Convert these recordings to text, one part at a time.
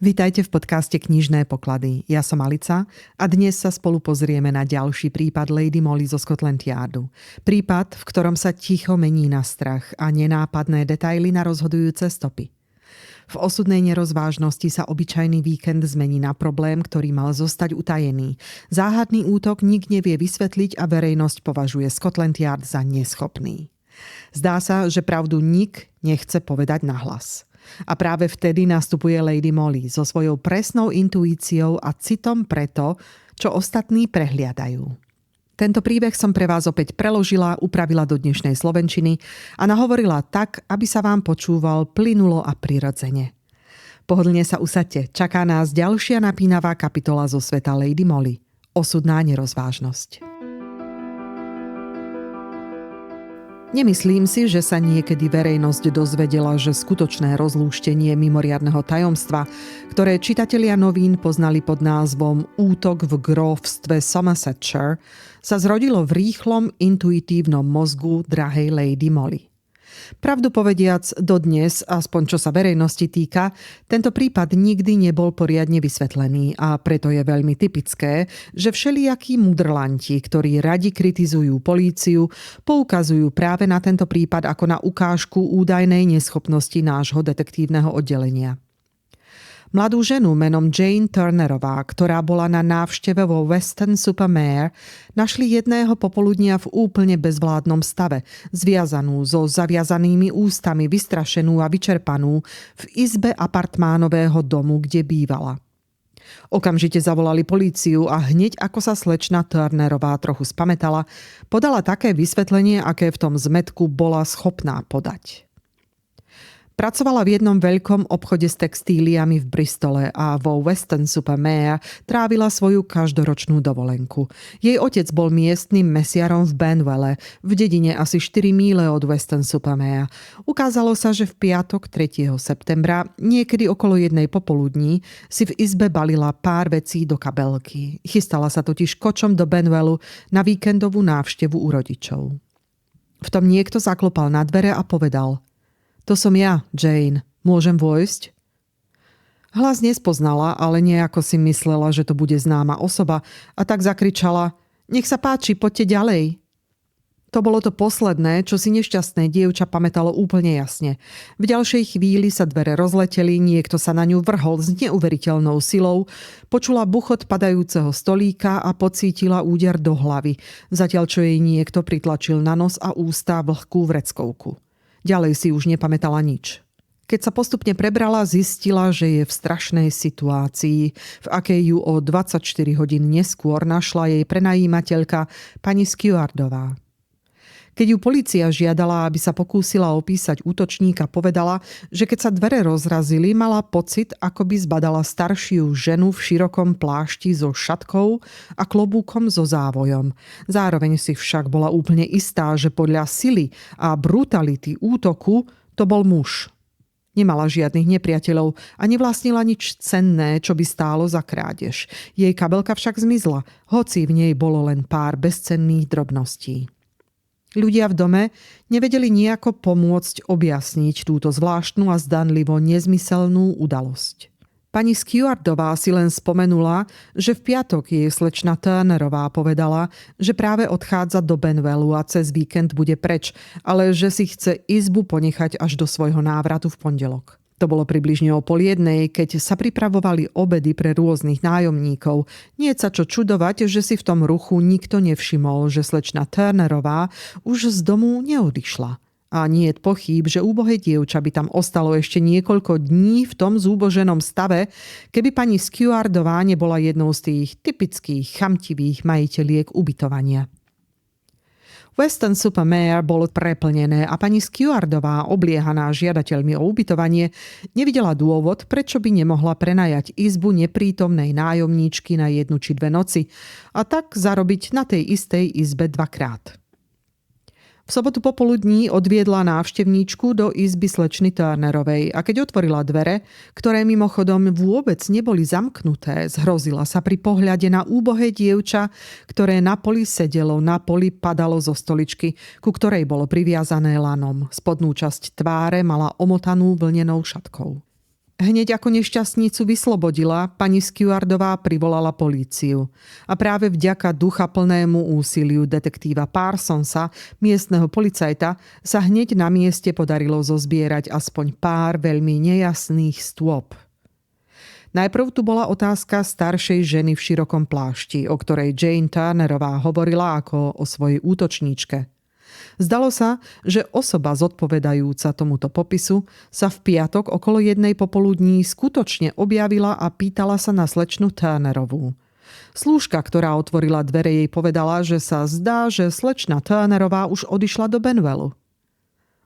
Vitajte v podcaste Knižné poklady. Ja som Alica a dnes sa spolu pozrieme na ďalší prípad Lady Molly zo Scotland Yardu. Prípad, v ktorom sa ticho mení na strach a nenápadné detaily na rozhodujúce stopy. V osudnej nerozvážnosti sa obyčajný víkend zmení na problém, ktorý mal zostať utajený. Záhadný útok nik nevie vysvetliť a verejnosť považuje Scotland Yard za neschopný. Zdá sa, že pravdu nik nechce povedať nahlas. A práve vtedy nastupuje Lady Molly so svojou presnou intuíciou a citom pre to, čo ostatní prehliadajú. Tento príbeh som pre vás opäť preložila, upravila do dnešnej slovenčiny a nahovorila tak, aby sa vám počúval plynulo a prirodzene. Pohodlne sa usaďte, čaká nás ďalšia napínavá kapitola zo sveta Lady Molly. Osudná nerozvážnosť. Nemyslím si, že sa niekedy verejnosť dozvedela, že skutočné rozlúštenie mimoriadneho tajomstva, ktoré čitatelia novín poznali pod názvom Útok v grófstve Somersetshire, sa zrodilo v rýchlom, intuitívnom mozgu drahej Lady Molly. Pravdu povediac, dodnes, aspoň čo sa verejnosti týka, tento prípad nikdy nebol poriadne vysvetlený a preto je veľmi typické, že všelijakí mudrlanti, ktorí radi kritizujú políciu, poukazujú práve na tento prípad ako na ukážku údajnej neschopnosti nášho detektívneho oddelenia. Mladú ženu menom Jane Turnerová, ktorá bola na návšteve vo Weston-super-Mare, našli jedného popoludnia v úplne bezvládnom stave, zviazanú so zaviazanými ústami, vystrašenú a vyčerpanú v izbe apartmánového domu, kde bývala. Okamžite zavolali políciu a hneď ako sa slečna Turnerová trochu spamätala, podala také vysvetlenie, aké v tom zmätku bola schopná podať. Pracovala v jednom veľkom obchode s textíliami v Bristole a vo Weston-super-Mare trávila svoju každoročnú dovolenku. Jej otec bol miestnym mesiarom v Benwelle, v dedine asi 4 míle od Weston-super-Mare. Ukázalo sa, že v piatok 3. septembra, niekedy okolo 1:00 popoludní, si v izbe balila pár vecí do kabelky. Chystala sa totiž kočom do Benwellu na víkendovú návštevu u rodičov. V tom niekto zaklopal na dvere a povedal: "To som ja, Jane. Môžem vojsť?" Hlas nespoznala, ale nejako si myslela, že to bude známa osoba a tak zakričala: "Nech sa páči, poďte ďalej." To bolo to posledné, čo si nešťastné dievča pamätalo úplne jasne. V ďalšej chvíli sa dvere rozleteli, niekto sa na ňu vrhol s neuveriteľnou silou, počula buchot padajúceho stolíka a pocítila úder do hlavy, zatiaľ čo jej niekto pritlačil na nos a ústa vlhkú vreckovku. Ďalej si už nepamätala nič. Keď sa postupne prebrala, zistila, že je v strašnej situácii, v akej ju o 24 hodín neskôr našla jej prenajímateľka pani Stewardová. Keď ju polícia žiadala, aby sa pokúsila opísať útočníka, povedala, že keď sa dvere rozrazili, mala pocit, ako by zbadala staršiu ženu v širokom plášti so šatkou a klobúkom so závojom. Zároveň si však bola úplne istá, že podľa sily a brutality útoku to bol muž. Nemala žiadnych nepriateľov a nevlastnila nič cenné, čo by stálo za krádež. Jej kabelka však zmizla, hoci v nej bolo len pár bezcenných drobností. Ľudia v dome nevedeli nejako pomôcť objasniť túto zvláštnu a zdanlivo nezmyselnú udalosť. Pani Stewardová si len spomenula, že v piatok jej slečna Turnerová povedala, že práve odchádza do Benwellu a cez víkend bude preč, ale že si chce izbu ponechať až do svojho návratu v pondelok. To bolo približne o 12:30, keď sa pripravovali obedy pre rôznych nájomníkov. Nie sa čo čudovať, že si v tom ruchu nikto nevšimol, že slečna Turnerová už z domu neodišla. A nie je pochýb, že úbohé dievča by tam ostalo ešte niekoľko dní v tom zúboženom stave, keby pani Stewardová nebola jednou z tých typických chamtivých majiteľiek ubytovania. Weston-super-Mare bolo preplnené a pani Stewardová, obliehaná žiadateľmi o ubytovanie, nevidela dôvod, prečo by nemohla prenajať izbu neprítomnej nájomníčky na 1 či 2 noci a tak zarobiť na tej istej izbe 2-krát. V sobotu popoludní odviedla návštevníčku do izby slečny Turnerovej a keď otvorila dvere, ktoré mimochodom vôbec neboli zamknuté, zhrozila sa pri pohľade na úbohé dievča, ktoré na poli sedelo, na poli padalo zo stoličky, ku ktorej bolo priviazané lanom. Spodnú časť tváre mala omotanú vlnenou šatkou. Hneď ako nešťastnicu vyslobodila, pani Stewardová privolala políciu. A práve vďaka duchaplnému úsiliu detektíva Parsonsa, miestneho policajta, sa hneď na mieste podarilo zozbierať aspoň pár veľmi nejasných stôp. Najprv tu bola otázka staršej ženy v širokom plášti, o ktorej Jane Turnerová hovorila ako o svojej útočníčke. Zdalo sa, že osoba zodpovedajúca tomuto popisu sa v piatok okolo 1:00 popoludní skutočne objavila a pýtala sa na slečnu Turnerovú. Slúžka, ktorá otvorila dvere, jej povedala, že sa zdá, že slečna Turnerová už odišla do Benwellu.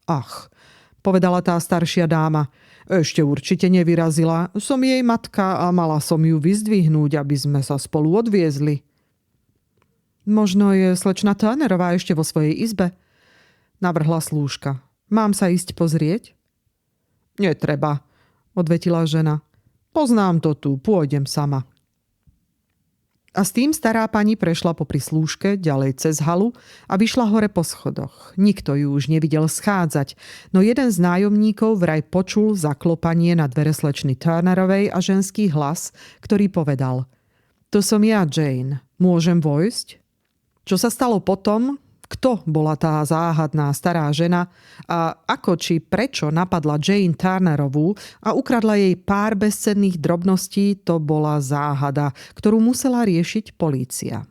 Ach, povedala tá staršia dáma, ešte určite nevyrazila. Som jej matka a mala som ju vyzdvihnúť, aby sme sa spolu odviezli. Možno je slečna Turnerová ešte vo svojej izbe, navrhla slúžka. Mám sa ísť pozrieť? Netreba, odvetila žena. Poznám to tu, pôjdem sama. A s tým stará pani prešla popri slúžke ďalej cez halu a vyšla hore po schodoch. Nikto ju už nevidel schádzať, no jeden z nájomníkov vraj počul zaklopanie na dvere slečny Turnerovej a ženský hlas, ktorý povedal: To som ja, Jane. Môžem vojsť? Čo sa stalo potom? Kto bola tá záhadná stará žena a ako či prečo napadla Jane Turnerovú a ukradla jej pár bezcenných drobností, to bola záhada, ktorú musela riešiť polícia.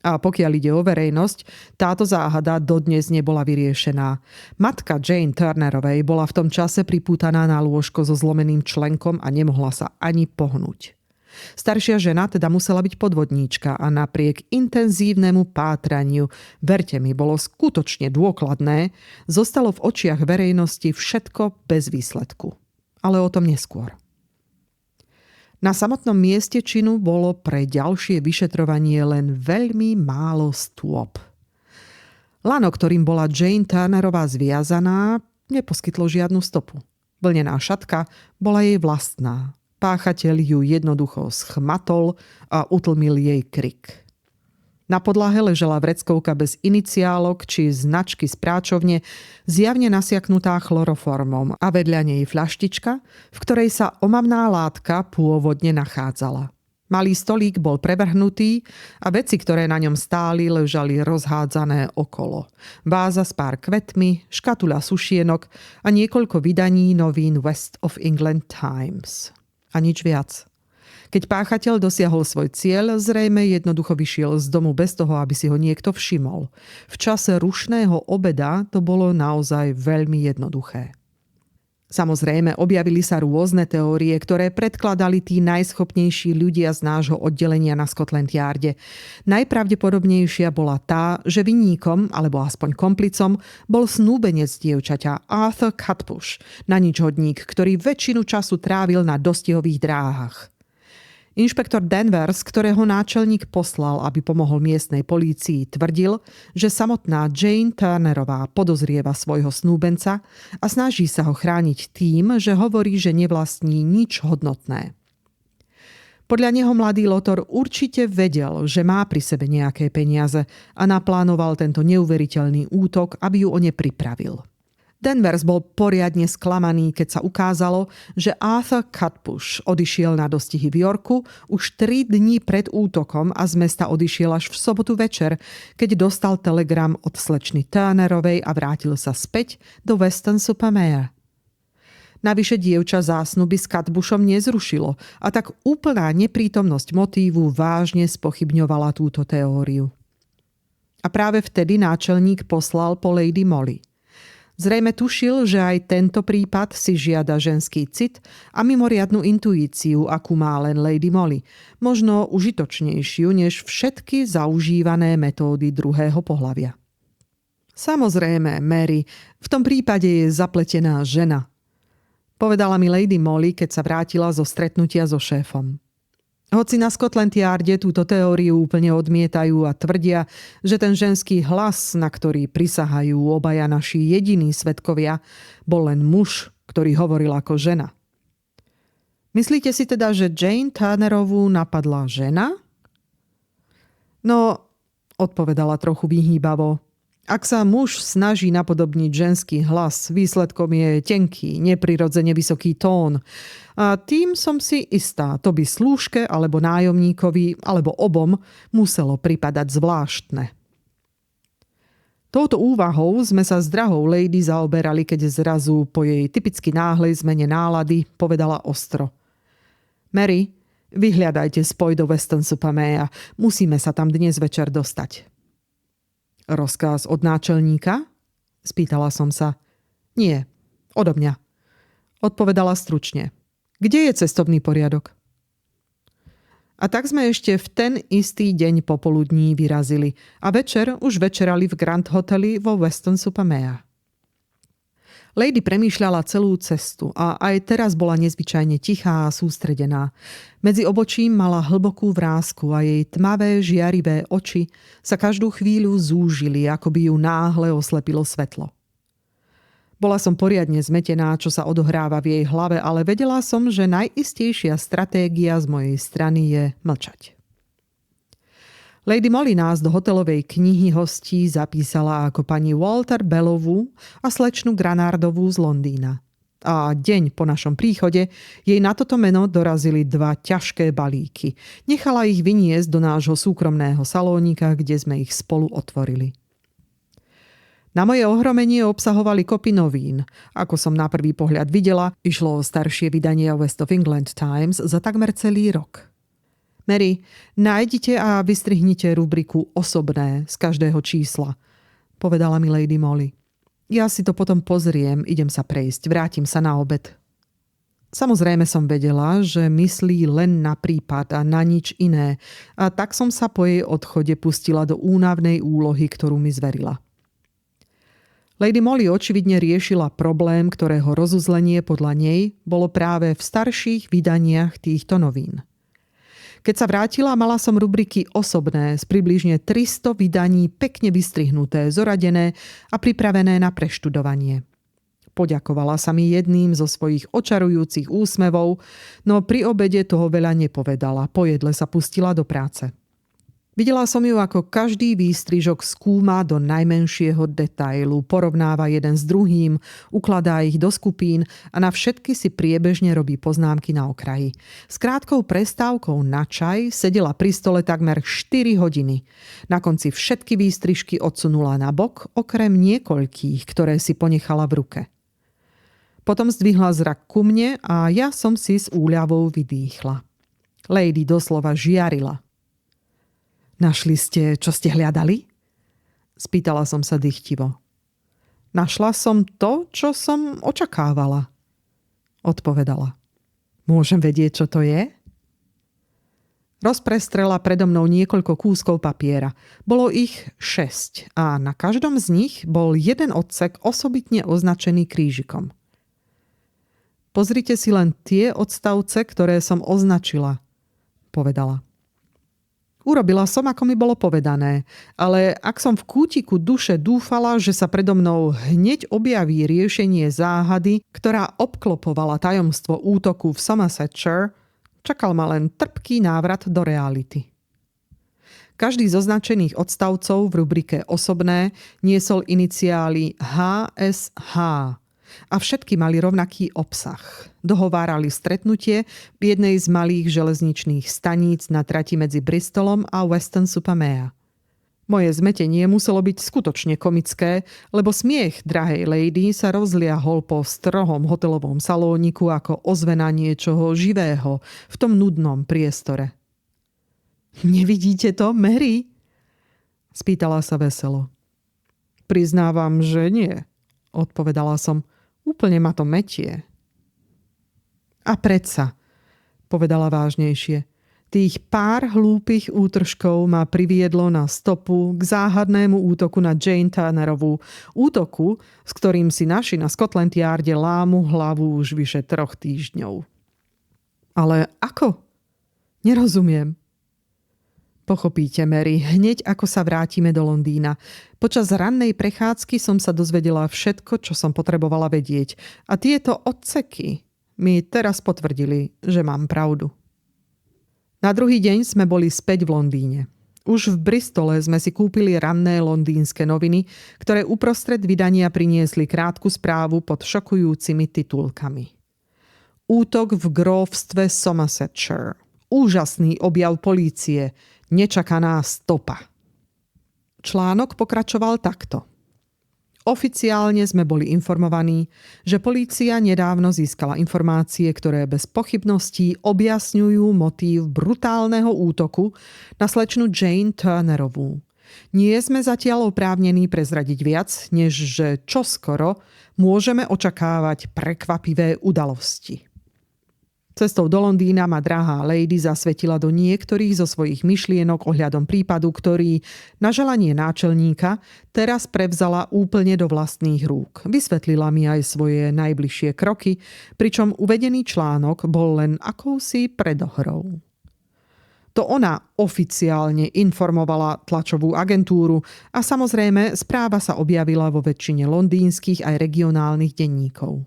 A pokiaľ ide o verejnosť, táto záhada dodnes nebola vyriešená. Matka Jane Turnerovej bola v tom čase pripútaná na lôžko so zlomeným členkom a nemohla sa ani pohnúť. Staršia žena teda musela byť podvodníčka a napriek intenzívnemu pátraniu, verte mi, bolo skutočne dôkladné, zostalo v očiach verejnosti všetko bez výsledku. Ale o tom neskôr. Na samotnom mieste činu bolo pre ďalšie vyšetrovanie len veľmi málo stôp. Lano, ktorým bola Jane Turnerová zviazaná, neposkytlo žiadnu stopu. Vlnená šatka bola jej vlastná. Páchateľ ju jednoducho schmatol a utlmil jej krik. Na podlahe ležela vreckovka bez iniciálok či značky z práčovne, zjavne nasiaknutá chloroformom a vedľa nej fľaštička, v ktorej sa omamná látka pôvodne nachádzala. Malý stolík bol prevrhnutý a veci, ktoré na ňom stáli, ležali rozhádzané okolo. Váza s pár kvetmi, škatuľa sušienok a niekoľko vydaní novín West of England Times. A nič viac. Keď páchateľ dosiahol svoj cieľ, zrejme jednoducho vyšiel z domu bez toho, aby si ho niekto všimol. V čase rušného obeda to bolo naozaj veľmi jednoduché. Samozrejme, objavili sa rôzne teórie, ktoré predkladali tí najschopnejší ľudia z nášho oddelenia na Scotland Yarde. Najpravdepodobnejšia bola tá, že vinníkom, alebo aspoň komplicom, bol snúbenec dievčaťa Arthur Cutbush, naničhodník, ktorý väčšinu času trávil na dostihových dráhach. Inšpektor Danvers, ktorého náčelník poslal, aby pomohol miestnej polícii, tvrdil, že samotná Jane Turnerová podozrieva svojho snúbenca a snaží sa ho chrániť tým, že hovorí, že nevlastní nič hodnotné. Podľa neho mladý Lotor určite vedel, že má pri sebe nejaké peniaze a naplánoval tento neuveriteľný útok, aby ju o ne pripravil. Danvers bol poriadne sklamaný, keď sa ukázalo, že Arthur Cutbush odišiel na dostihy v Yorku už 3 dní pred útokom a z mesta odišiel až v sobotu večer, keď dostal telegram od slečny Turnerovej a vrátil sa späť do Weston-super-Mare. Navyše dievča zásnuby s Cutbushom nezrušilo a tak úplná neprítomnosť motívu vážne spochybňovala túto teóriu. A práve vtedy náčelník poslal po Lady Molly. Zrejme tušil, že aj tento prípad si žiada ženský cit a mimoriadnu intuíciu, akú má len Lady Molly, možno užitočnejšiu než všetky zaužívané metódy druhého pohlavia. Samozrejme, Mary, v tom prípade je zapletená žena, povedala mi Lady Molly, keď sa vrátila zo stretnutia so šéfom. Hoci na Scotland Yarde túto teóriu úplne odmietajú a tvrdia, že ten ženský hlas, na ktorý prisahajú obaja naši jediní svedkovia, bol len muž, ktorý hovoril ako žena. Myslíte si teda, že Jane Turnerovú napadla žena? No, odpovedala trochu vyhýbavo. Ak sa muž snaží napodobniť ženský hlas, výsledkom je tenký, neprirodzene vysoký tón. A tým som si istá, to by slúžke alebo nájomníkovi, alebo obom muselo pripadať zvláštne. Touto úvahou sme sa s drahou lady zaoberali, keď zrazu po jej typicky náhlej zmene nálady povedala ostro. Mary, vyhľadajte spoj do Weston-super-Mare. Musíme sa tam dnes večer dostať. Rozkaz od náčelníka? Spýtala som sa. Nie, odo mňa. Odpovedala stručne. Kde je cestovný poriadok? A tak sme ešte v ten istý deň popoludní vyrazili a večer už večerali v Grand Hoteli vo Weston-super-Mare. Lady premýšľala celú cestu a aj teraz bola nezvyčajne tichá a sústredená. Medzi obočím mala hlbokú vrásku a jej tmavé, žiarivé oči sa každú chvíľu zúžili, ako by ju náhle oslepilo svetlo. Bola som poriadne zmetená, čo sa odohráva v jej hlave, ale vedela som, že najistejšia stratégia z mojej strany je mlčať. Lady Molly nás do hotelovej knihy hostí zapísala ako pani Walter Bellovú a slečnu Granardovú z Londýna. A deň po našom príchode jej na toto meno dorazili 2 ťažké balíky. Nechala ich vyniesť do nášho súkromného salónika, kde sme ich spolu otvorili. Na moje ohromenie obsahovali kopy novín. Ako som na prvý pohľad videla, išlo o staršie vydanie West of England Times za takmer celý rok. Mary, nájdite a vystrihnite rubriku Osobné z každého čísla, povedala mi Lady Molly. Ja si to potom pozriem, idem sa prejsť, vrátim sa na obed. Samozrejme som vedela, že myslí len na prípad a na nič iné, a tak som sa po jej odchode pustila do únavnej úlohy, ktorú mi zverila. Lady Molly očividne riešila problém, ktorého rozuzlenie podľa nej bolo práve v starších vydaniach týchto novín. Keď sa vrátila, mala som rubriky Osobné z približne 300 vydaní pekne vystrihnuté, zoradené a pripravené na preštudovanie. Poďakovala sa mi jedným zo svojich očarujúcich úsmevov, no pri obede toho veľa nepovedala, po jedle sa pustila do práce. Videla som ju, ako každý výstrižok skúma do najmenšieho detailu, porovnáva jeden s druhým, ukladá ich do skupín a na všetky si priebežne robí poznámky na okraji. S krátkou prestávkou na čaj sedela pri stole takmer 4 hodiny. Na konci všetky výstrižky odsunula na bok, okrem niekoľkých, ktoré si ponechala v ruke. Potom zdvihla zrak ku mne a ja som si s úľavou vydýchla. Lady doslova žiarila. Našli ste, čo ste hľadali? Spýtala som sa dychtivo. Našla som to, čo som očakávala, odpovedala. Môžem vedieť, čo to je? Rozprestrela predo mnou niekoľko kúskov papiera. Bolo ich 6 a na každom z nich bol jeden odsek osobitne označený krížikom. Pozrite si len tie odstavce, ktoré som označila, povedala. Urobila som, ako mi bolo povedané, ale ak som v kútiku duše dúfala, že sa predo mnou hneď objaví riešenie záhady, ktorá obklopovala tajomstvo útoku v Somersetshire, čakal ma len trpký návrat do reality. Každý z označených odstavcov v rubrike Osobné niesol iniciály HSH a všetky mali rovnaký obsah. Dohovárali stretnutie v jednej z malých železničných staníc na trati medzi Bristolom a Weston-super-Mare. Moje zmetenie muselo byť skutočne komické, lebo smiech drahej lady sa rozliahol po strohom hotelovom salóniku ako ozvena niečoho živého v tom nudnom priestore. Nevidíte to, Mary? Spýtala sa veselo. Priznávam, že nie, odpovedala som. Úplne ma to metie. A predsa, povedala vážnejšie, tých pár hlúpych útržkov ma priviedlo na stopu k záhadnému útoku na Jane Turnerovú. Útoku, s ktorým si naši na Scotland Yarde lámu hlavu už vyše 3 týždňov. Ale ako? Nerozumiem. Pochopíte, Mary, hneď ako sa vrátime do Londýna. Počas rannej prechádzky som sa dozvedela všetko, čo som potrebovala vedieť. A tieto odseky mi teraz potvrdili, že mám pravdu. Na druhý deň sme boli späť v Londýne. Už v Bristole sme si kúpili ranné londýnske noviny, ktoré uprostred vydania priniesli krátku správu pod šokujúcimi titulkami. Útok v grófstve Somersetshire. Úžasný objav polície. Nečakaná stopa. Článok pokračoval takto. Oficiálne sme boli informovaní, že polícia nedávno získala informácie, ktoré bez pochybností objasňujú motív brutálneho útoku na slečnu Jane Turnerovú. Nie sme zatiaľ oprávnení prezradiť viac, než že čoskoro môžeme očakávať prekvapivé udalosti. Cestou do Londýna ma drahá lady zasvetila do niektorých zo svojich myšlienok ohľadom prípadu, ktorý na želanie náčelníka teraz prevzala úplne do vlastných rúk. Vysvetlila mi aj svoje najbližšie kroky, pričom uvedený článok bol len akousi predohrou. To ona oficiálne informovala tlačovú agentúru a samozrejme správa sa objavila vo väčšine londýnskych aj regionálnych denníkov.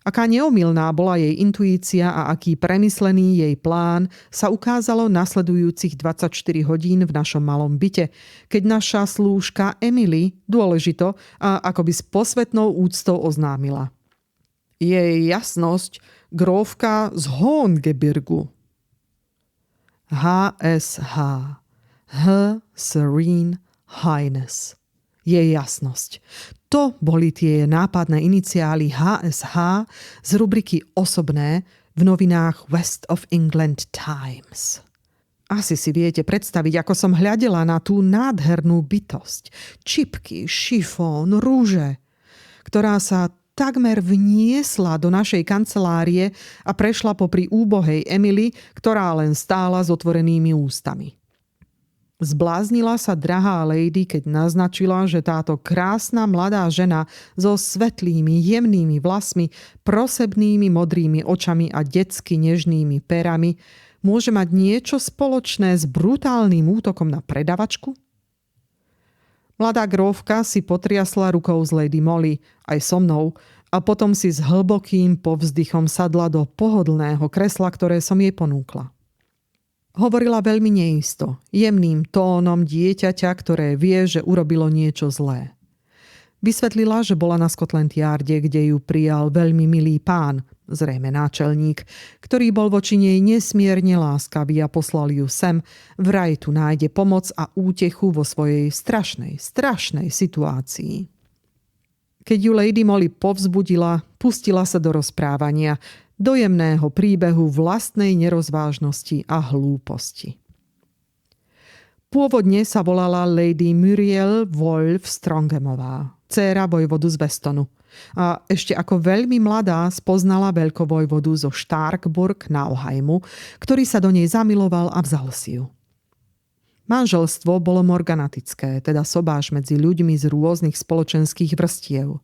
Aká neomylná bola jej intuícia a aký premyslený jej plán sa ukázalo nasledujúcich 24 hodín v našom malom byte, keď naša slúžka Emily dôležito a akoby s posvetnou úctou oznámila. Jej jasnosť grófka z Hohengebirgu. HSH. Her Serene Highness. Jej jasnosť. To boli tie nápadné iniciály HSH z rubriky Osobné v novinách West of England Times. Asi si viete predstaviť, ako som hľadela na tú nádhernú bytosť. Čipky, šifón, rúže, ktorá sa takmer vniesla do našej kancelárie a prešla popri úbohej Emily, ktorá len stála s otvorenými ústami. Zbláznila sa drahá lady, keď naznačila, že táto krásna mladá žena so svetlými, jemnými vlasmi, prosebnými modrými očami a detsky nežnými perami môže mať niečo spoločné s brutálnym útokom na predavačku? Mladá grófka si potriasla rukou z Lady Molly, aj so mnou, a potom si s hlbokým povzdychom sadla do pohodlného kresla, ktoré som jej ponúkla. Hovorila veľmi neisto, jemným tónom dieťaťa, ktoré vie, že urobilo niečo zlé. Vysvetlila, že bola na Scotland Yarde, kde ju prijal veľmi milý pán, zrejme náčelník, ktorý bol voči nej nesmierne láskavý a poslal ju sem, vraj tu nájde pomoc a útechu vo svojej strašnej situácii. Keď ju Lady Molly povzbudila, pustila sa do rozprávania, dojemného príbehu vlastnej nerozvážnosti a hlúposti. Pôvodne sa volala Lady Muriel Wolfe Strongamová, dcéra vojvodu z Westonu, a ešte ako veľmi mladá spoznala veľkovojvodu zo Starkburg na Oheimu, ktorý sa do nej zamiloval a vzal si ju. Manželstvo bolo morganatické, teda sobáš medzi ľuďmi z rôznych spoločenských vrstiev.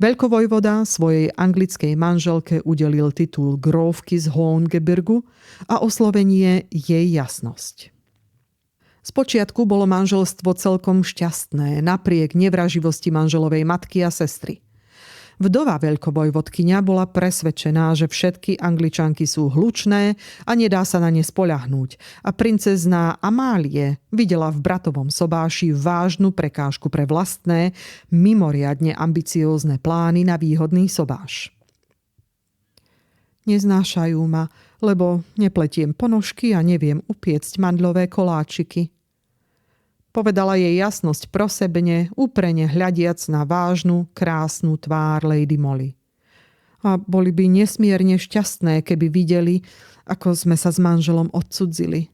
Veľkovojvoda svojej anglickej manželke udelil titul grófky z Hohengebirgu a oslovenie jej jasnosť. Spočiatku bolo manželstvo celkom šťastné, napriek nevraživosti manželovej matky a sestry. Vdova veľkovojvodkyňa bola presvedčená, že všetky Angličanky sú hlučné a nedá sa na ne spoľahnúť, a princezná Amálie videla v bratovom sobáši vážnu prekážku pre vlastné, mimoriadne ambiciózne plány na výhodný sobáš. Neznášajú ma, lebo nepletiem ponožky a neviem upiecť mandľové koláčiky. Povedala jej jasnosť prosebne, úprene hľadiac na vážnu, krásnu tvár Lady Molly. A boli by nesmierne šťastné, keby videli, ako sme sa s manželom odcudzili.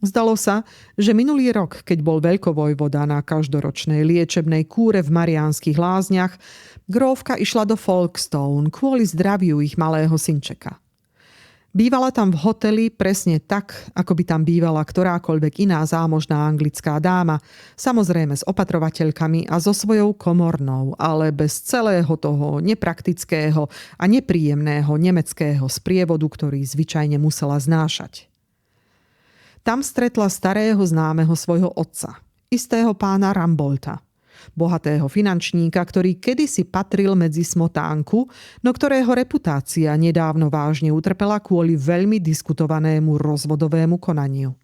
Zdalo sa, že minulý rok, keď bol veľkovojvoda na každoročnej liečebnej kúre v Mariánskych lázniach, grófka išla do Folkestone kvôli zdraviu ich malého synčeka. Bývala tam v hoteli presne tak, ako by tam bývala ktorákoľvek iná zámožná anglická dáma, samozrejme s opatrovateľkami a so svojou komornou, ale bez celého toho nepraktického a nepríjemného nemeckého sprievodu, ktorý zvyčajne musela znášať. Tam stretla starého známeho svojho otca, istého pána Rambolta, bohatého finančníka, ktorý kedysi patril medzi smotánku, no ktorého reputácia nedávno vážne utrpela kvôli veľmi diskutovanému rozvodovému konaniu.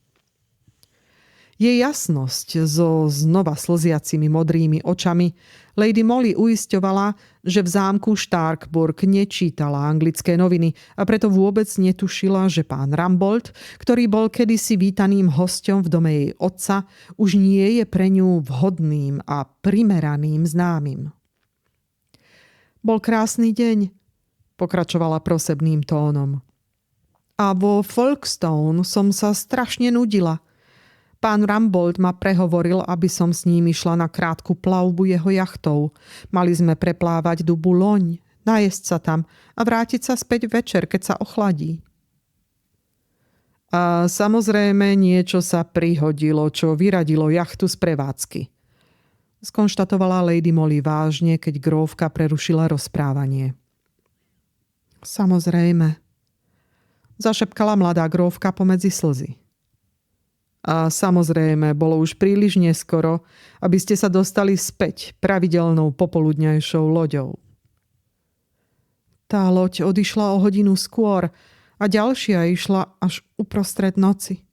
Jej jasnosť so znova slziacimi modrými očami Lady Molly uisťovala, že v zámku Starkburg nečítala anglické noviny a preto vôbec netušila, že pán Rumbold, ktorý bol kedysi vítaným hosťom v dome jej otca, už nie je pre ňu vhodným a primeraným známym. Bol krásny deň, pokračovala prosebným tónom. A vo Folkestone som sa strašne nudila. Pán Rumbold ma prehovoril, aby som s ním išla na krátku plavbu jeho jachtou. Mali sme preplávať do Boulogne, najesť sa tam a vrátiť sa späť večer, keď sa ochladí. A samozrejme niečo sa prihodilo, čo vyradilo jachtu z prevádzky. Skonštatovala Lady Molly vážne, keď grófka prerušila rozprávanie. Samozrejme, zašepkala mladá grófka pomedzi slzy. A samozrejme, bolo už príliš neskoro, aby ste sa dostali späť pravidelnou popoludňajšou loďou. Tá loď odišla o hodinu skôr a ďalšia išla až uprostred noci.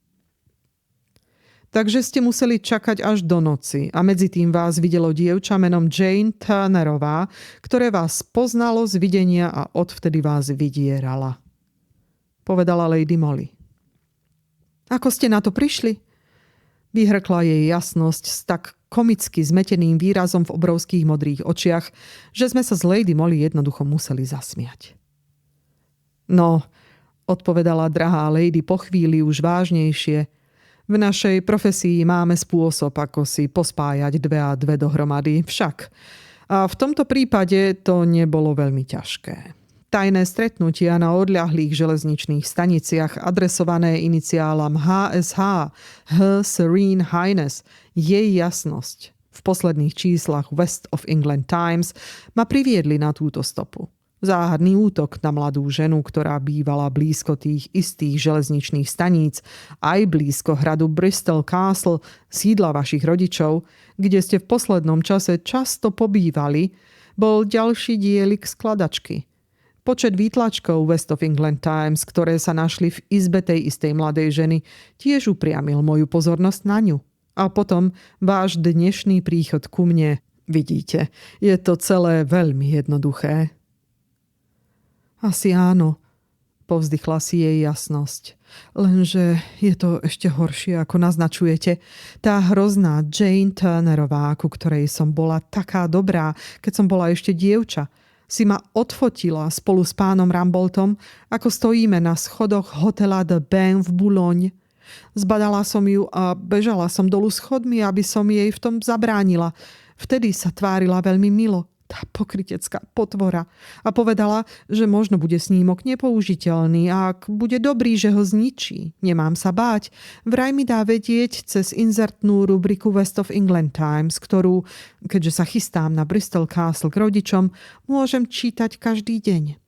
Takže ste museli čakať až do noci a medzi tým vás videlo dievča menom Jane Turnerová, ktoré vás poznalo z videnia a odvtedy vás vydierala. Povedala Lady Molly. Ako ste na to prišli? Vyhrkla jej jasnosť s tak komicky zmeteným výrazom v obrovských modrých očiach, že sme sa z Lady Molly jednoducho museli zasmiať. No, odpovedala drahá lady po chvíli už vážnejšie, v našej profesii máme spôsob, ako si pospájať 2 a 2 dohromady, však. A v tomto prípade to nebolo veľmi ťažké. Tajné stretnutia na odľahlých železničných staniciach adresované iniciálam HSH, Her Serene Highness, jej jasnosť v posledných číslach West of England Times ma priviedli na túto stopu. Záhadný útok na mladú ženu, ktorá bývala blízko tých istých železničných staníc, aj blízko hradu Bristol Castle, sídla vašich rodičov, kde ste v poslednom čase často pobývali, bol ďalší dielik skladačky. Počet výtlačkov West of England Times, ktoré sa našli v izbe tej istej mladej ženy, tiež upriamil moju pozornosť na ňu. A potom váš dnešný príchod ku mne. Vidíte, je to celé veľmi jednoduché. Asi áno, povzdychla si jej jasnosť. Lenže je to ešte horšie, ako naznačujete. Tá hrozná Jane Turnerová, ku ktorej som bola taká dobrá, keď som bola ešte dievča, si ma odfotila spolu s pánom Rumboldom, ako stojíme na schodoch hotela The Bain v Boulogne. Zbadala som ju a bežala som dolu schodmi, aby som jej v tom zabránila. Vtedy sa tvárila veľmi milo, tá pokrytecká potvora, a povedala, že možno bude snímok nepoužiteľný a ak bude dobrý, že ho zničí. Nemám sa báť. Vraj mi dá vedieť cez inzertnú rubriku West of England Times, ktorú, keďže sa chystám na Bristol Castle k rodičom, môžem čítať každý deň.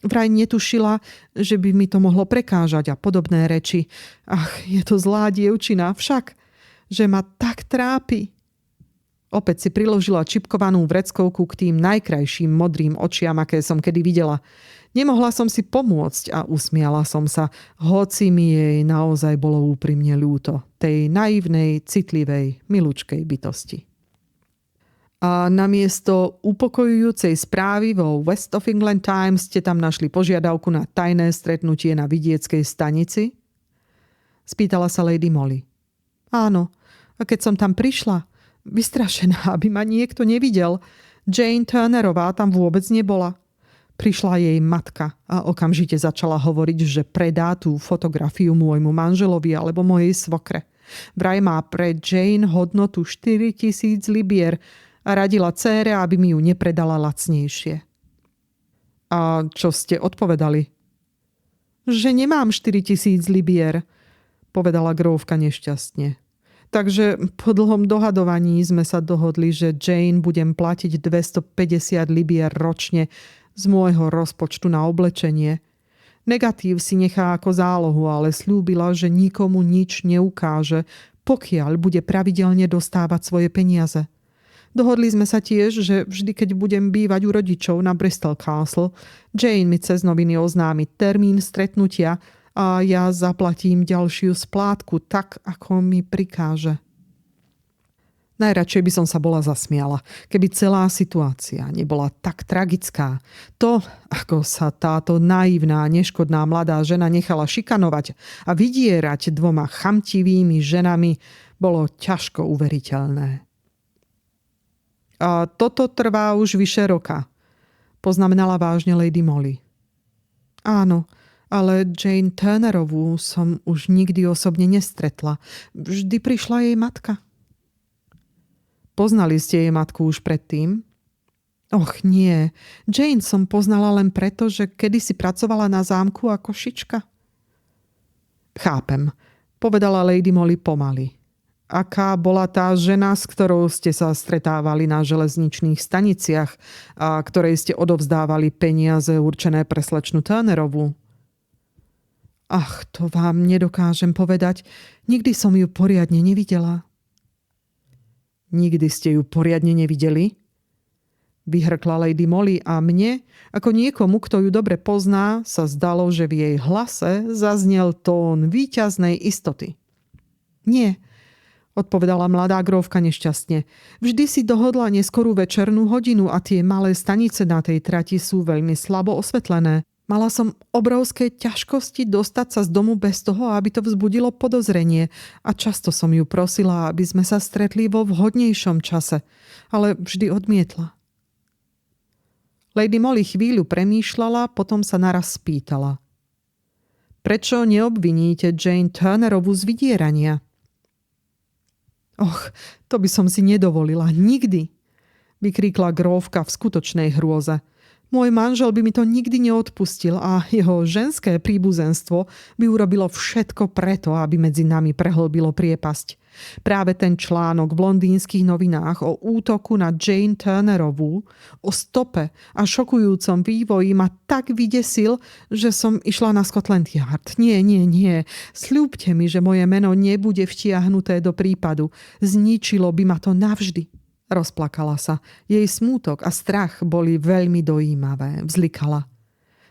Vraj netušila, že by mi to mohlo prekážať a podobné reči. Ach, je to zlá dievčina, však, že ma tak trápi. Opäť si priložila čipkovanú vreckovku k tým najkrajším modrým očiam, aké som kedy videla. Nemohla som si pomôcť a usmiala som sa, hoci mi jej naozaj bolo úprimne ľúto, tej naivnej, citlivej, milučkej bytosti. A namiesto upokojujúcej správy vo West of England Times ste tam našli požiadavku na tajné stretnutie na vidieckej stanici? Spýtala sa Lady Molly. Áno, a keď som tam prišla, vystrašená, aby ma niekto nevidel, Jane Turnerová tam vôbec nebola. Prišla jej matka a okamžite začala hovoriť, že predá tú fotografiu môjmu manželovi alebo mojej svokre. Vraj má pre Jane hodnotu 4000 libier a radila dcére, aby mi ju nepredala lacnejšie. A čo ste odpovedali? Že nemám 4000 libier, povedala grófka nešťastne. Takže po dlhom dohadovaní sme sa dohodli, že Jane budem platiť 250 libier ročne z môjho rozpočtu na oblečenie. Negatív si nechá ako zálohu, ale slúbila, že nikomu nič neukáže, pokiaľ bude pravidelne dostávať svoje peniaze. Dohodli sme sa tiež, že vždy, keď budem bývať u rodičov na Bristol Castle, Jane mi cez noviny oznámi termín stretnutia a ja zaplatím ďalšiu splátku tak, ako mi prikáže. Najradšej by som sa bola zasmiala, keby celá situácia nebola tak tragická. To, ako sa táto naivná, neškodná mladá žena nechala šikanovať a vydierať dvoma chamtivými ženami, bolo ťažko uveriteľné. A toto trvá už vyše roka, poznamenala vážne Lady Molly. Áno, ale Jane Turnerovú som už nikdy osobne nestretla. Vždy prišla jej matka. Poznali ste jej matku už predtým? Och nie, Jane som poznala len preto, že kedysi pracovala na zámku ako šička. Chápem, povedala Lady Molly pomaly. Aká bola tá žena, s ktorou ste sa stretávali na železničných staniciach a ktorej ste odovzdávali peniaze určené pre slečnu Turnerovú? Ach, to vám nedokážem povedať. Nikdy som ju poriadne nevidela. Nikdy ste ju poriadne nevideli? Vyhrkla Lady Molly a mne, ako niekomu, kto ju dobre pozná, sa zdalo, že v jej hlase zaznel tón víťaznej istoty. Nie, odpovedala mladá grófka nešťastne. Vždy si dohodla neskorú večernú hodinu a tie malé stanice na tej trati sú veľmi slabo osvetlené. Mala som obrovské ťažkosti dostať sa z domu bez toho, aby to vzbudilo podozrenie a často som ju prosila, aby sme sa stretli vo vhodnejšom čase, ale vždy odmietla. Lady Molly chvíľu premýšľala, potom sa naraz spýtala. Prečo neobviníte Jane Turnerovú z vydierania? Och, to by som si nedovolila, nikdy, vykríkla grófka v skutočnej hrôze. Môj manžel by mi to nikdy neodpustil a jeho ženské príbuzenstvo by urobilo všetko preto, aby medzi nami prehlbilo priepasť. Práve ten článok v londýnskych novinách o útoku na Jane Turnerovú, o stope a šokujúcom vývoji ma tak vydesil, že som išla na Scotland Yard. Nie. Sľúbte mi, že moje meno nebude vtiahnuté do prípadu. Zničilo by ma to navždy. Rozplakala sa. Jej smútok a strach boli veľmi dojímavé. Vzlikala.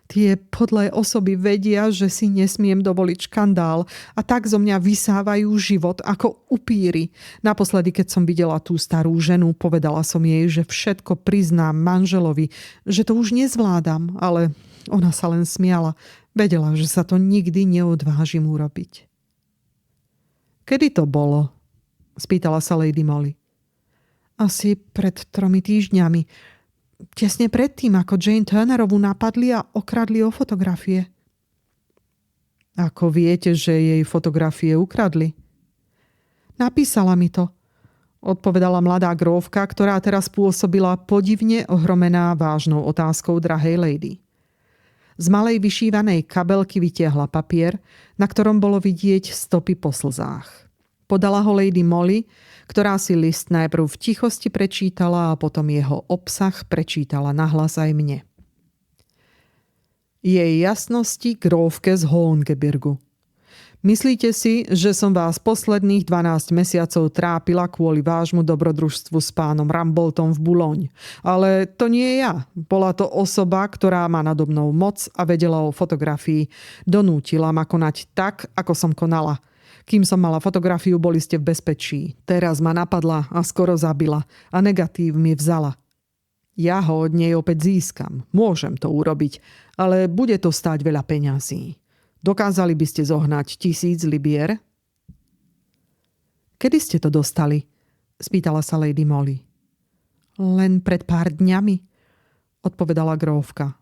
Tie podlé osoby vedia, že si nesmiem dovoliť škandál a tak zo mňa vysávajú život ako upíry. Naposledy, keď som videla tú starú ženu, povedala som jej, že všetko priznám manželovi, že to už nezvládam, ale ona sa len smiala. Vedela, že sa to nikdy neodvážim urobiť. Kedy to bolo? Spýtala sa Lady Molly. Asi pred 3 týždňami. Tesne predtým, ako Jane Turnerovú napadli a okradli o fotografie. Ako viete, že jej fotografie ukradli? Napísala mi to, odpovedala mladá grófka, ktorá teraz pôsobila podivne ohromená vážnou otázkou drahej lady. Z malej vyšívanej kabelky vytiahla papier, na ktorom bolo vidieť stopy po slzách. Podala ho Lady Molly, ktorá si list najprv v tichosti prečítala a potom jeho obsah prečítala nahlas aj mne. Jej jasnosti grófke z Hohengebirgu. Myslíte si, že som vás posledných 12 mesiacov trápila kvôli vášmu dobrodružstvu s pánom Ramboltom v Boulogne. Ale to nie ja. Bola to osoba, ktorá má nado mnou moc a vedela o fotografii. Donútila ma konať tak, ako som konala. Kým som mala fotografiu, boli ste v bezpečí. Teraz ma napadla a skoro zabila. A negatív mi vzala. Ja ho od nej opäť získam. Môžem to urobiť, ale bude to stáť veľa peňazí. Dokázali by ste zohnať 1000 libier? Kedy ste to dostali? Spýtala sa Lady Molly. Len pred pár dňami, odpovedala grófka.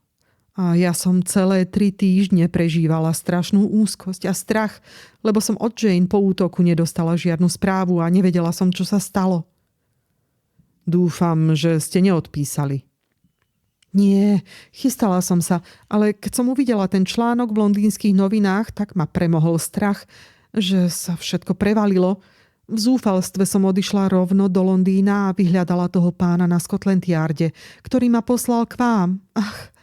A ja som celé 3 týždne prežívala strašnú úzkosť a strach, lebo som od Jane po útoku nedostala žiadnu správu a nevedela som, čo sa stalo. Dúfam, že ste neodpísali. Nie, chystala som sa, ale keď som uvidela ten článok v londýnskych novinách, tak ma premohol strach, že sa všetko prevalilo. V zúfalstve som odišla rovno do Londýna a vyhľadala toho pána na Scotland Yarde, ktorý ma poslal k vám. Ach,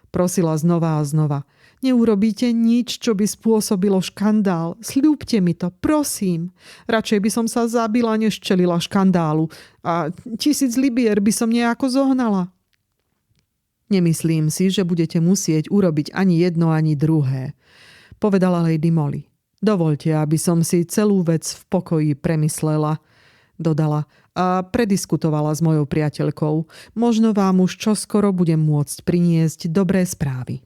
prosila znova a znova. Neurobíte nič, čo by spôsobilo škandál. Sľúbte mi to, prosím. Radšej by som sa zabila, než čelila škandálu. A 1000 libier by som nejako zohnala. Nemyslím si, že budete musieť urobiť ani jedno, ani druhé. povedala Lady Molly. Dovoľte, aby som si celú vec v pokoji premyslela, dodala, a prediskutovala s mojou priateľkou. Možno vám už čoskoro budem môcť priniesť dobré správy.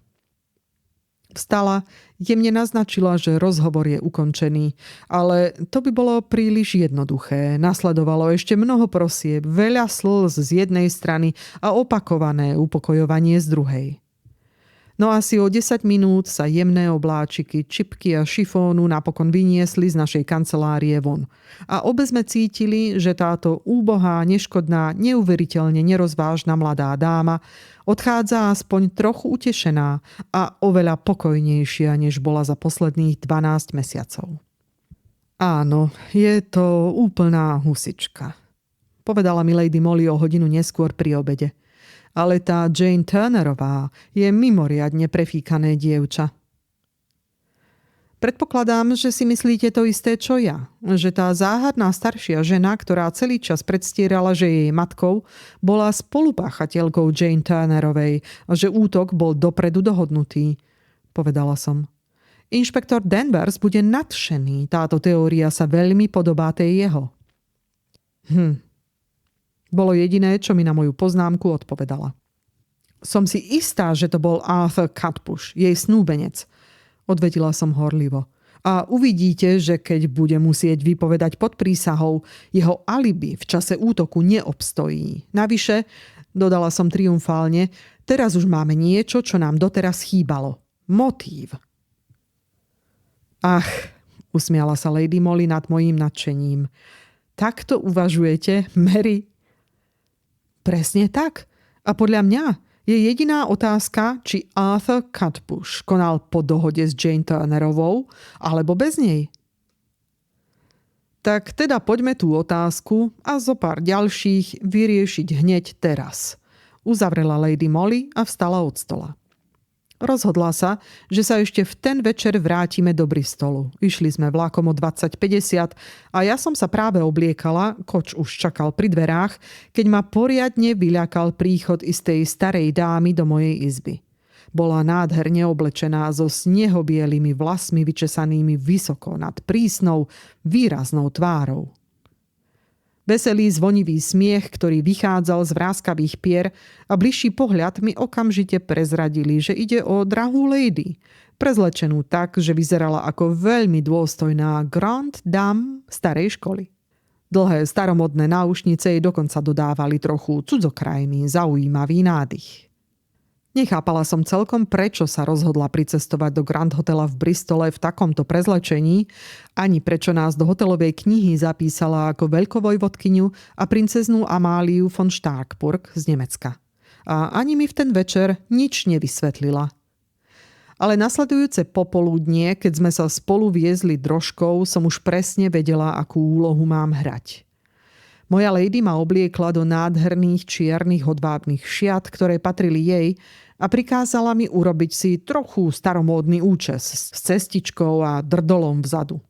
Vstala, jemne naznačila, že rozhovor je ukončený, ale to by bolo príliš jednoduché. Nasledovalo ešte mnoho prosieb, veľa slz z jednej strany a opakované upokojovanie z druhej. No asi o 10 minút sa jemné obláčiky, čipky a šifónu napokon vyniesli z našej kancelárie von. A obe sme cítili, že táto úbohá, neškodná, neuveriteľne nerozvážna mladá dáma odchádza aspoň trochu utešená a oveľa pokojnejšia, než bola za posledných 12 mesiacov. Áno, je to úplná husička, povedala mi Lady Molly o hodinu neskôr pri obede. Ale tá Jane Turnerová je mimoriadne prefíkané dievča. Predpokladám, že si myslíte to isté, čo ja. Že tá záhadná staršia žena, ktorá celý čas predstierala, že je jej matkou, bola spolupáchateľkou Jane Turnerovej a že útok bol dopredu dohodnutý, povedala som. Inšpektor Danvers bude nadšený. Táto teória sa veľmi podobá tej jeho. Bolo jediné, čo mi na moju poznámku odpovedala. Som si istá, že to bol Arthur Cutbush, jej snúbenec, odvetila som horlivo. A uvidíte, že keď bude musieť vypovedať pod prísahou, jeho alibi v čase útoku neobstojí. Navyše, dodala som triumfálne, teraz už máme niečo, čo nám doteraz chýbalo. Motív. Ach, usmiala sa Lady Molly nad mojím nadšením. Takto uvažujete, Mary? Presne tak. A podľa mňa je jediná otázka, či Arthur Cutbush konal po dohode s Jane Turnerovou, alebo bez nej. Tak teda poďme tú otázku a zo pár ďalších vyriešiť hneď teraz. Uzavrela Lady Molly a vstala od stola. Rozhodla sa, že sa ešte v ten večer vrátime do Bristolu. Išli sme vlakom o 20:50 a ja som sa práve obliekala, Koč už čakal pri dverách, keď ma poriadne vyľakal príchod istej starej dámy do mojej izby. Bola nádherne oblečená so snehobielými vlasmi vyčesanými vysoko nad prísnou, výraznou tvárou. Veselý zvonivý smiech, ktorý vychádzal z vráskavých pier a bližší pohľad mi okamžite prezradili, že ide o drahú lady, prezlečenú tak, že vyzerala ako veľmi dôstojná grande dame starej školy. Dlhé staromodné náušnice jej dokonca dodávali trochu cudzokrajný, zaujímavý nádych. Nechápala som celkom, prečo sa rozhodla pricestovať do Grand Hotela v Bristole v takomto prezlečení, ani prečo nás do hotelovej knihy zapísala ako veľkovojvodkyňu a princeznú Amáliu von Starkburg z Nemecka. A ani mi v ten večer nič nevysvetlila. Ale nasledujúce popoludnie, keď sme sa spolu viezli drožkou, som už presne vedela, akú úlohu mám hrať. Moja lady ma obliekla do nádherných čiernych hodvábnych šiat, ktoré patrili jej, a prikázala mi urobiť si trochu staromódny účes s cestičkou a drdolom vzadu.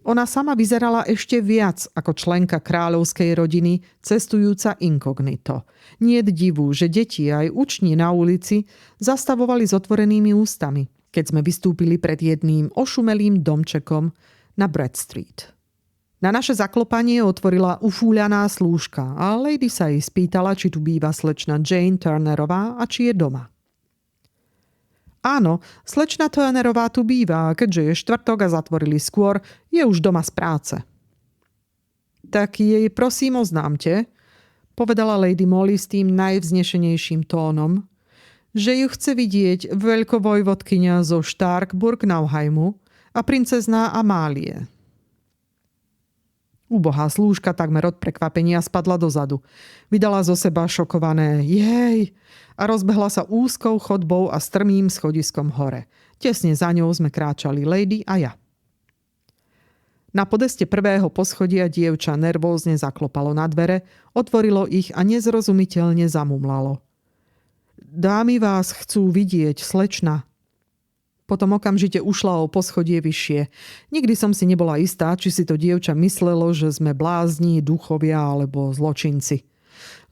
Ona sama vyzerala ešte viac ako členka kráľovskej rodiny, cestujúca inkognito. Niet divu, že deti aj učni na ulici zastavovali s otvorenými ústami, keď sme vystúpili pred jedným ošumelým domčekom na Brad Street. Na naše zaklopanie otvorila ufúľaná slúžka a lady sa jej spýtala, či tu býva slečna Jane Turnerová a či je doma. Áno, slečna Turnerová tu býva, keďže je štvrtok a zatvorili skôr, je už doma z práce. Tak jej prosím oznámte, povedala Lady Molly s tým najvznešenejším tónom, že ju chce vidieť veľkovojvodkyňa zo Starkburg-Nauheimu a princezná Amálie. Úbohá slúžka takmer od prekvapenia spadla dozadu. Vydala zo seba šokované jej a rozbehla sa úzkou chodbou a strmým schodiskom hore. Tesne za ňou sme kráčali lady a ja. Na podeste prvého poschodia dievča nervózne zaklopalo na dvere, otvorilo ich a nezrozumiteľne zamumlalo. Dámy vás chcú vidieť, slečna. Potom okamžite ušla o poschodie vyššie. Nikdy som si nebola istá, či si to dievča myslelo, že sme blázni, duchovia alebo zločinci.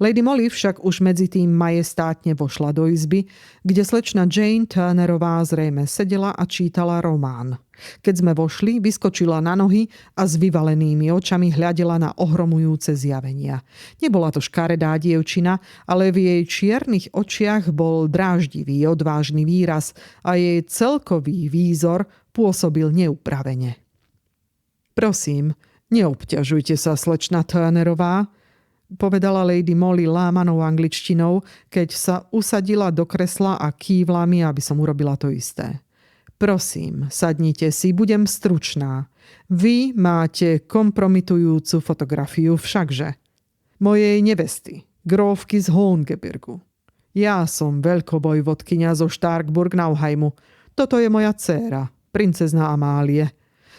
Lady Molly však už medzi tým majestátne vošla do izby, kde slečna Jane Turnerová zrejme sedela a čítala román. Keď sme vošli, vyskočila na nohy a s vyvalenými očami hľadela na ohromujúce zjavenia. Nebola to škaredá dievčina, ale v jej čiernych očiach bol dráždivý, odvážny výraz a jej celkový výzor pôsobil neupravene. Prosím, neobťažujte sa, slečna Turnerová, povedala Lady Molly lámanou angličtinou, keď sa usadila do kresla a kývla mi, aby som urobila to isté. Prosím, sadnite si, budem stručná. Vy máte kompromitujúcu fotografiu všakže. Mojej nevesty, grófky z Hohengebirgu. Ja som veľkovojvodkyňa zo Starkburg-Nauheimu. Toto je moja dcéra, princezna Amálie.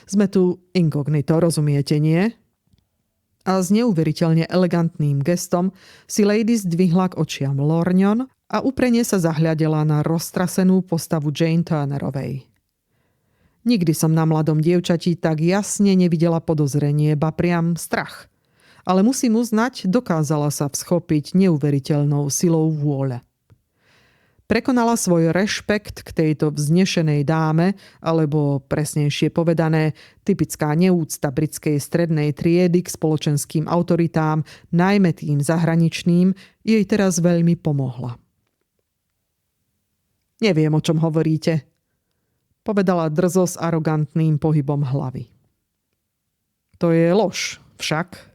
Sme tu inkognito, rozumiete, nie? A s neuveriteľne elegantným gestom si lady zdvihla k očiam lorňon a uprene sa zahľadela na roztrasenú postavu Jane Turnerovej. Nikdy som na mladom dievčati tak jasne nevidela podozrenie, ba priam strach. Ale musím uznať, dokázala sa vschopiť neuveriteľnou silou vôle. Prekonala svoj rešpekt k tejto vznešenej dáme, alebo presnejšie povedané, typická neúcta britskej strednej triedy k spoločenským autoritám, najmä tým zahraničným, jej teraz veľmi pomohla. Neviem, o čom hovoríte, povedala drzo s arogantným pohybom hlavy. To je lož, však,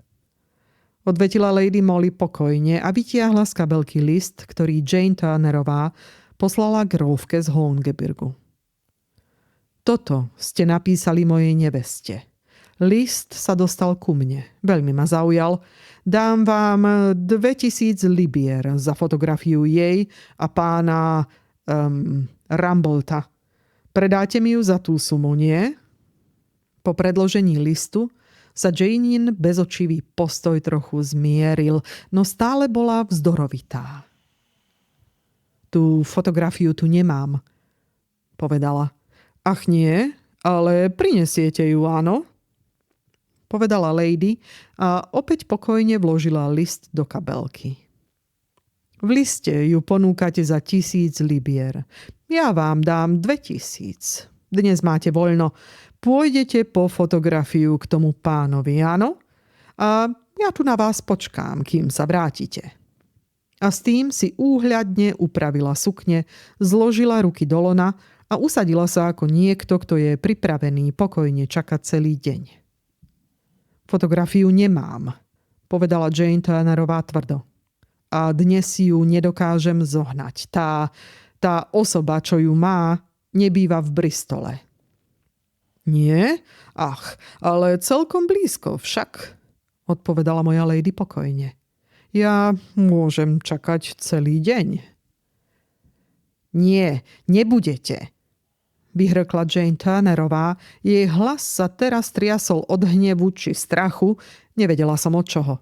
odvetila Lady Molly pokojne a vytiahla z kabelky list, ktorý Jane Turnerová poslala grófke z Hohengebirgu. Toto ste napísali mojej neveste. List sa dostal ku mne. Veľmi ma zaujal. Dám vám 2000 libier za fotografiu jej a pána Rambolta. Predáte mi ju za tú sumu, nie? Po predložení listu sa Janein bezočivý postoj trochu zmieril, no stále bola vzdorovitá. Tú fotografiu tu nemám, povedala. Ach nie, ale prinesiete ju, áno? Povedala lady a opäť pokojne vložila list do kabelky. V liste ju ponúkate za 1000 libier. Ja vám dám 2000. Dnes máte voľno. Pôjdete po fotografiu k tomu pánovi, áno? A ja tu na vás počkám, kým sa vrátite. A s tým si úhľadne upravila sukne, zložila ruky do lona a usadila sa ako niekto, kto je pripravený pokojne čakať celý deň. Fotografiu nemám, povedala Jane Turnerová tvrdo. A dnes si ju nedokážem zohnať. Tá osoba, čo ju má, nebýva v Bristole. Nie? Ach, ale celkom blízko však, odpovedala moja lady pokojne. Ja môžem čakať celý deň. Nie, nebudete, vyhrkla Jane Turnerová. Jej hlas sa teraz triasol od hnevu či strachu, nevedela som od čoho.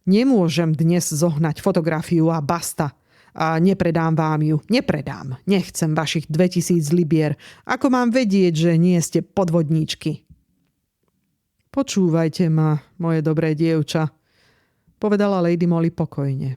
Nemôžem dnes zohnať fotografiu a basta. A nepredám vám ju. Nepredám. Nechcem vašich 2000 libier. Ako mám vedieť, že nie ste podvodníčky? Počúvajte ma, moje dobré dievča, povedala Lady Molly pokojne.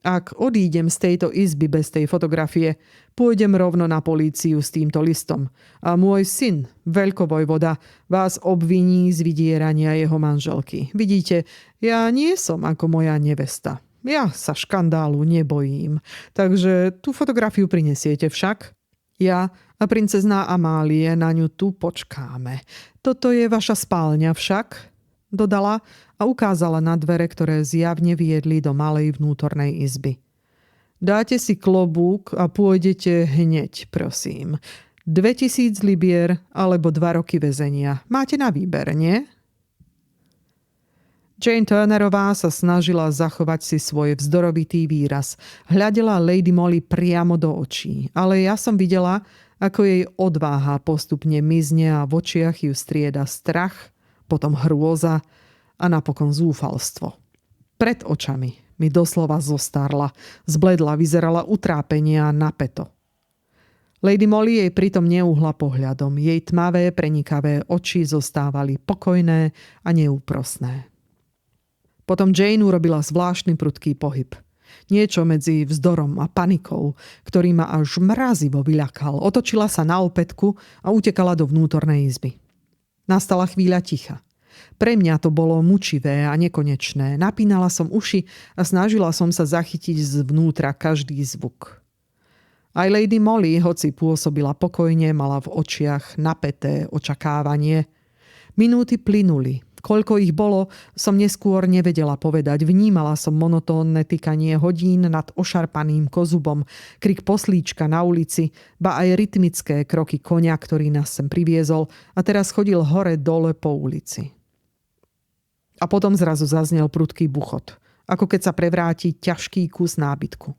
Ak odídem z tejto izby bez tej fotografie, pôjdem rovno na políciu s týmto listom. A môj syn, veľkovojvoda, vás obviní z vydierania jeho manželky. Vidíte, ja nie som ako moja nevesta. Ja sa škandálu nebojím. Takže tú fotografiu prinesiete však. Ja a princezná Amálie na ňu tu počkáme. Toto je vaša spálňa však, dodala a ukázala na dvere, ktoré zjavne viedli do malej vnútornej izby. Dáte si klobúk a pôjdete hneď, prosím. 2000 libier alebo 2 roky väzenia. Máte na výber, nie? Jane Turnerová sa snažila zachovať si svoj vzdorovitý výraz. Hľadela Lady Molly priamo do očí, ale ja som videla, ako jej odváha postupne mizne a v očiach ju strieda strach, potom hrôza a napokon zúfalstvo. Pred očami mi doslova zostarla, zbledla, vyzerala utrápenie a napäto. Lady Molly jej pritom neuhla pohľadom. Jej tmavé, prenikavé oči zostávali pokojné a neúprosné. Potom Jane urobila zvláštny prudký pohyb. Niečo medzi vzdorom a panikou, ktorý ma až mrazivo vyľakal. Otočila sa na opätku a utekala do vnútornej izby. Nastala chvíľa ticha. Pre mňa to bolo mučivé a nekonečné. Napínala som uši a snažila som sa zachytiť zvnútra každý zvuk. Aj Lady Molly, hoci pôsobila pokojne, mala v očiach napäté očakávanie. Minúty plynuli. Koľko ich bolo, som neskôr nevedela povedať. Vnímala som monotónne tykanie hodín nad ošarpaným kozubom, krik poslíčka na ulici, ba aj rytmické kroky konia, ktorý nás sem priviezol a teraz chodil hore-dole po ulici. A potom zrazu zaznel prudký buchot, ako keď sa prevráti ťažký kus nábytku.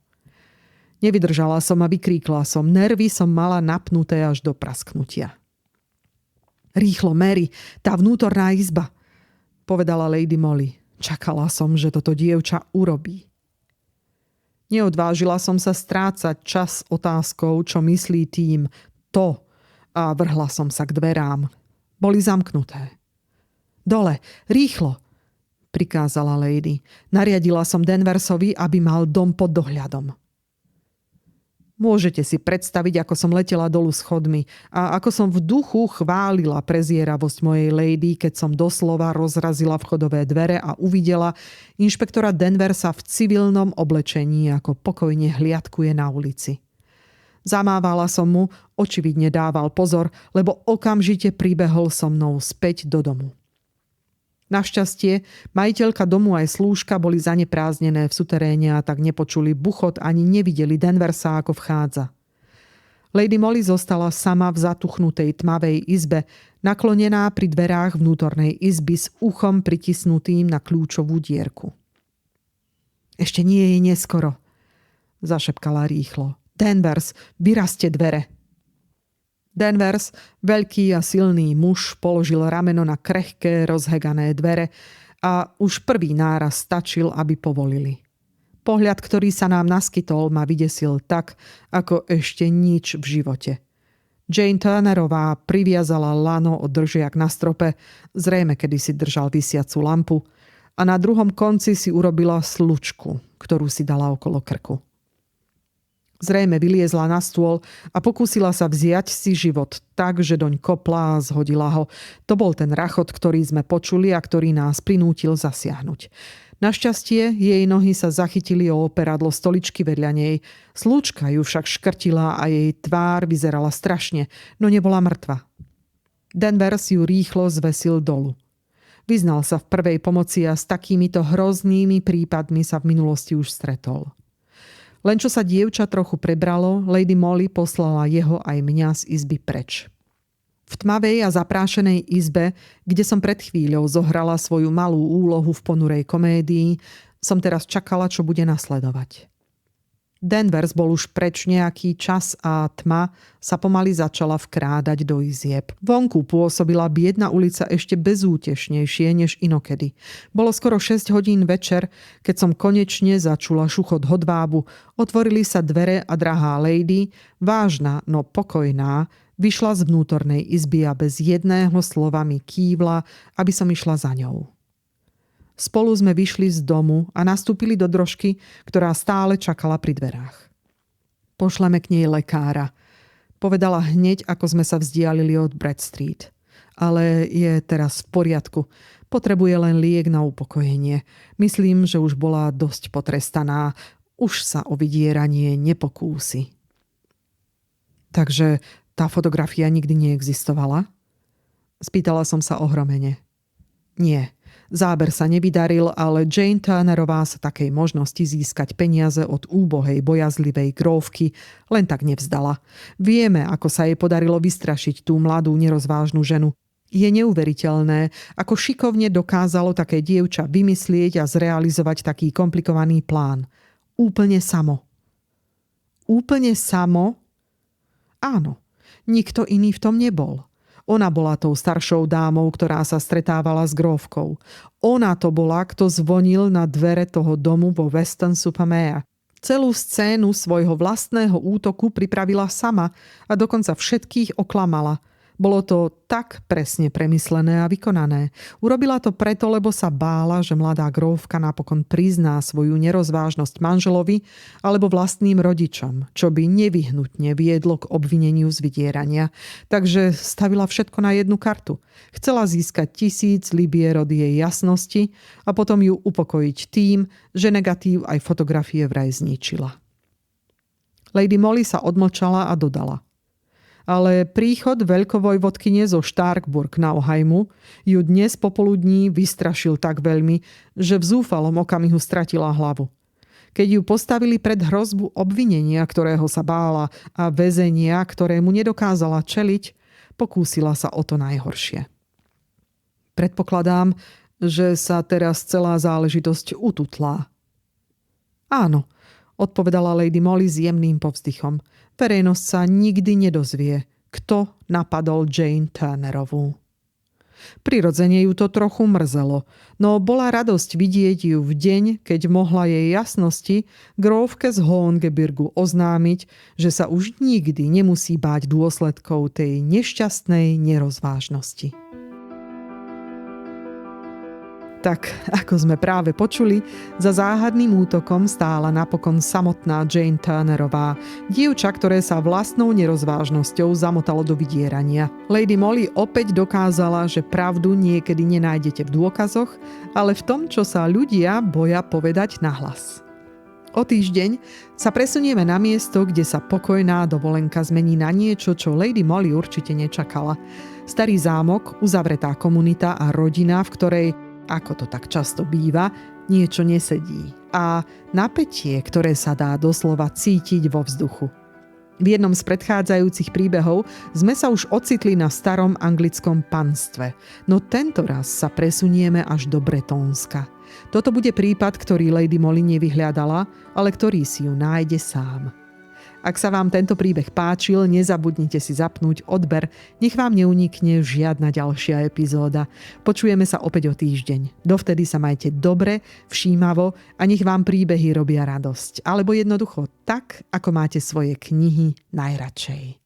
Nevydržala som a vykríkla som. Nervy som mala napnuté až do prasknutia. Rýchlo, Mary, tá vnútorná izba, povedala Lady Molly. Čakala som, že toto dievča urobí. Neodvážila som sa strácať čas otázkou, čo myslí tým to, a vrhla som sa k dverám. Boli zamknuté. Dole, rýchlo, prikázala Lady. Nariadila som Danversovi, aby mal dom pod dohľadom. Môžete si predstaviť, ako som letela dolu schodmi a ako som v duchu chválila prezieravosť mojej lady, keď som doslova rozrazila vchodové dvere a uvidela inšpektora Danversa v civilnom oblečení, ako pokojne hliadkuje na ulici. Zamávala som mu, očividne dával pozor, lebo okamžite pribehol so mnou späť do domu. Našťastie, majiteľka domu aj slúžka boli zanepráznené v suteréne a tak nepočuli buchot ani nevideli Danversa, ako vchádza. Lady Molly zostala sama v zatuchnutej tmavej izbe, naklonená pri dverách vnútornej izby s uchom pritisnutým na kľúčovú dierku. Ešte nie je neskoro, zašepkala rýchlo. Danvers, vyrazte dvere. Danvers, veľký a silný muž, položil rameno na krehké, rozhegané dvere a už prvý náraz stačil, aby povolili. Pohľad, ktorý sa nám naskytol, ma vydesil tak, ako ešte nič v živote. Jane Turnerová priviazala lano od držiak na strope, zrejme kedysi držal visiacu lampu, a na druhom konci si urobila slučku, ktorú si dala okolo krku. Zrejme vyliezla na stôl a pokúsila sa vziať si život tak, že doň kopla a zhodila ho. To bol ten rachot, ktorý sme počuli a ktorý nás prinútil zasiahnuť. Našťastie jej nohy sa zachytili o operadlo stoličky vedľa nej. Slúčka ju však škrtila a jej tvár vyzerala strašne, no nebola mŕtva. Danvers ju rýchlo zvesil dolu. Vyznal sa v prvej pomoci a s takýmito hroznými prípadmi sa v minulosti už stretol. Len čo sa dievča trochu prebralo, Lady Molly poslala jeho aj mňa z izby preč. V tmavej a zaprášenej izbe, kde som pred chvíľou zohrala svoju malú úlohu v ponurej komédii, som teraz čakala, čo bude nasledovať. Danvers bol už preč nejaký čas a tma sa pomaly začala vkrádať do izieb. Vonku pôsobila biedna ulica ešte bezútešnejšie než inokedy. Bolo skoro 6 hodín večer, keď som konečne začula šuchot hodvábu. Otvorili sa dvere a drahá lady, vážna, no pokojná, vyšla z vnútornej izby a bez jedného slova mi kývla, aby som išla za ňou. Spolu sme vyšli z domu a nastúpili do drožky, ktorá stále čakala pri dverách. Pošleme k nej lekára, povedala hneď, ako sme sa vzdialili od Brad Street. Ale je teraz v poriadku. Potrebuje len liek na upokojenie. Myslím, že už bola dosť potrestaná. Už sa o vydieranie nepokúsi. Takže tá fotografia nikdy neexistovala? Spýtala som sa ohromene. Nie. Záber sa nevydaril, ale Jane Turnerová sa takej možnosti získať peniaze od úbohej, bojazlivej grófky len tak nevzdala. Vieme, ako sa jej podarilo vystrašiť tú mladú, nerozvážnu ženu. Je neuveriteľné, ako šikovne dokázalo také dievča vymyslieť a zrealizovať taký komplikovaný plán. Úplne samo. Úplne samo? Áno, nikto iný v tom nebol. Ona bola tou staršou dámou, ktorá sa stretávala s grófkou. Ona to bola, kto zvonil na dvere toho domu vo Weston-super-Mare. Celú scénu svojho vlastného útoku pripravila sama a dokonca všetkých oklamala. Bolo to tak presne premyslené a vykonané. Urobila to preto, lebo sa bála, že mladá grófka napokon prizná svoju nerozvážnosť manželovi alebo vlastným rodičom, čo by nevyhnutne viedlo k obvineniu z vydierania. Takže stavila všetko na jednu kartu. Chcela získať 1000 libier od jej jasnosti a potom ju upokojiť tým, že negatív aj fotografie vraj zničila. Lady Molly sa odmlčala a dodala: ale príchod veľkovojvodkyne zo Starkburg-Nauheimu ju dnes popoludní vystrašil tak veľmi, že v zúfalom okamihu stratila hlavu. Keď ju postavili pred hrozbu obvinenia, ktorého sa bála, a väzenia, ktorému nedokázala čeliť, pokúsila sa o to najhoršie. Predpokladám, že sa teraz celá záležitosť ututlá. Áno, odpovedala Lady Molly s jemným povzdychom. Verejnosť sa nikdy nedozvie, kto napadol Jane Turnerovú. Prirodzene ju to trochu mrzelo, no bola radosť vidieť ju v deň, keď mohla jej jasnosti grófke z Hohengebirgu oznámiť, že sa už nikdy nemusí báť dôsledkov tej nešťastnej nerozvážnosti. Tak, ako sme práve počuli, za záhadným útokom stála napokon samotná Jane Turnerová, dievča, ktoré sa vlastnou nerozvážnosťou zamotalo do vydierania. Lady Molly opäť dokázala, že pravdu niekedy nenájdete v dôkazoch, ale v tom, čo sa ľudia boja povedať nahlas. O týždeň sa presunieme na miesto, kde sa pokojná dovolenka zmení na niečo, čo Lady Molly určite nečakala. Starý zámok, uzavretá komunita a rodina, v ktorej, ako to tak často býva, niečo nesedí. A napätie, ktoré sa dá doslova cítiť vo vzduchu. V jednom z predchádzajúcich príbehov sme sa už ocitli na starom anglickom panstve, no tento raz sa presunieme až do Bretónska. Toto bude prípad, ktorý Lady Molly nevyhľadala, ale ktorý si ju nájde sám. Ak sa vám tento príbeh páčil, nezabudnite si zapnúť odber, nech vám neunikne žiadna ďalšia epizóda. Počujeme sa opäť o týždeň. Dovtedy sa majte dobre, všímavo a nech vám príbehy robia radosť. Alebo jednoducho tak, ako máte svoje knihy najradšej.